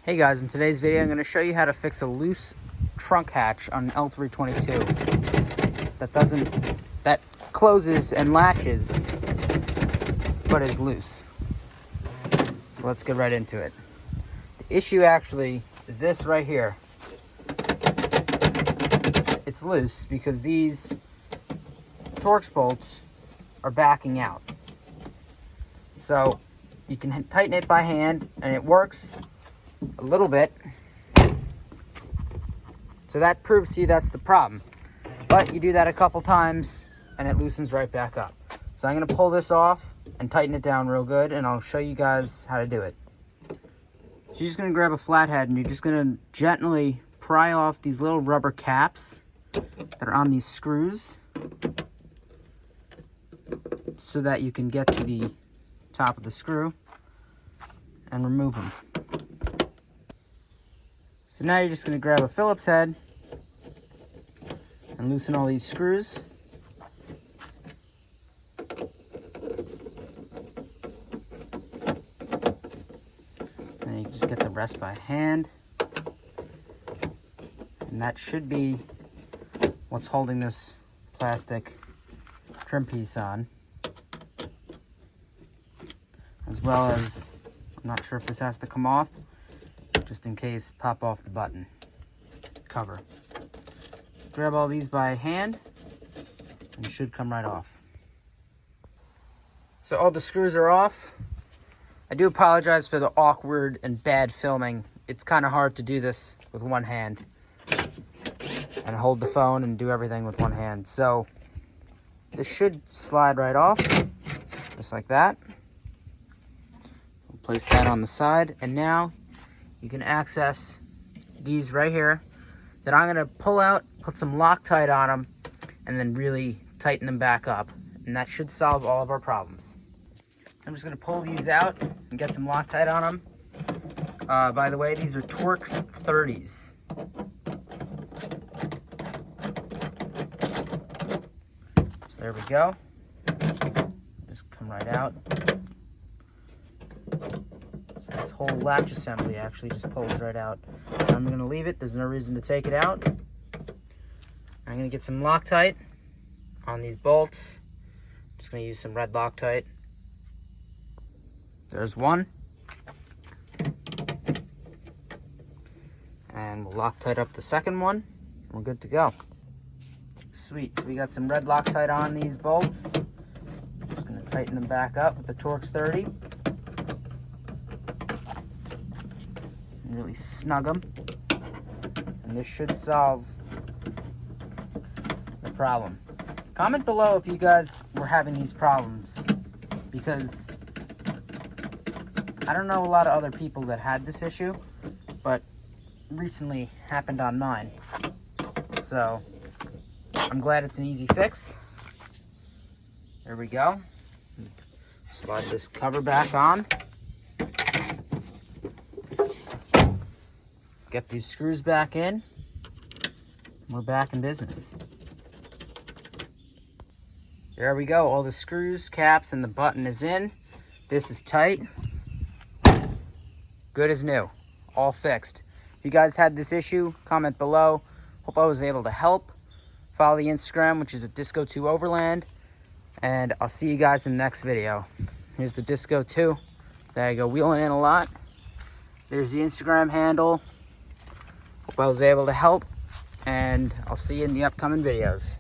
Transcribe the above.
Hey guys, in today's video I'm going to show you how to fix a loose trunk hatch on an L322 that closes and latches but is loose. So let's get right into it. The issue actually is this right here. It's loose because these Torx bolts are backing out. So you can tighten it by hand and it works a little bit. So that proves to you that's the problem. But you do that a couple times and it loosens right back up. So I'm going to pull this off and tighten it down real good, and I'll show you guys how to do it. So you're just going to grab a flathead and you're just going to gently pry off these little rubber caps that are on these screws so that you can get to the top of the screw and remove them. So now you're just going to grab a Phillips head and loosen all these screws. And you can just get the rest by hand. And that should be what's holding this plastic trim piece on. As well as, I'm not sure if this has to come off, just in case, pop off the button cover. Grab all these by hand and it should come right off. So all the screws are off. I do apologize for the awkward and bad filming. It's kind of hard to do this with one hand and hold the phone and do everything with one hand. So this should slide right off, just like that. We'll place that on the side, and now you can access these right here that I'm going to pull out, put some Loctite on them, and then really tighten them back up. And that should solve all of our problems. I'm just going to pull these out and get some Loctite on them. By the way, these are Torx 30s. So there we go. Just come right out. This whole latch assembly actually just pulls right out. I'm going to leave it. There's no reason to take it out. I'm going to get some Loctite on these bolts. I'm just going to use some red Loctite. There's one. And we'll Loctite up the second one. We're good to go. Sweet. So we got some red Loctite on these bolts. Just going to tighten them back up with the Torx 30. And really snug them. And this should solve the problem. Comment below if you guys were having these problems, because I don't know a lot of other people that had this issue, but recently happened on mine. So I'm glad it's an easy fix. There we go. Slide this cover back on. Get these screws back in. We're back in business. There we go. All the screws, caps, and the button is in. This is tight. Good as new. All fixed. If you guys had this issue, comment below. Hope I was able to help. Follow the Instagram, which is at Disco2 Overland. And I'll see you guys in the next video. Here's the Disco 2. There you go, wheeling in a lot. There's the Instagram handle. Hope I was able to help. And I'll see you in the upcoming videos.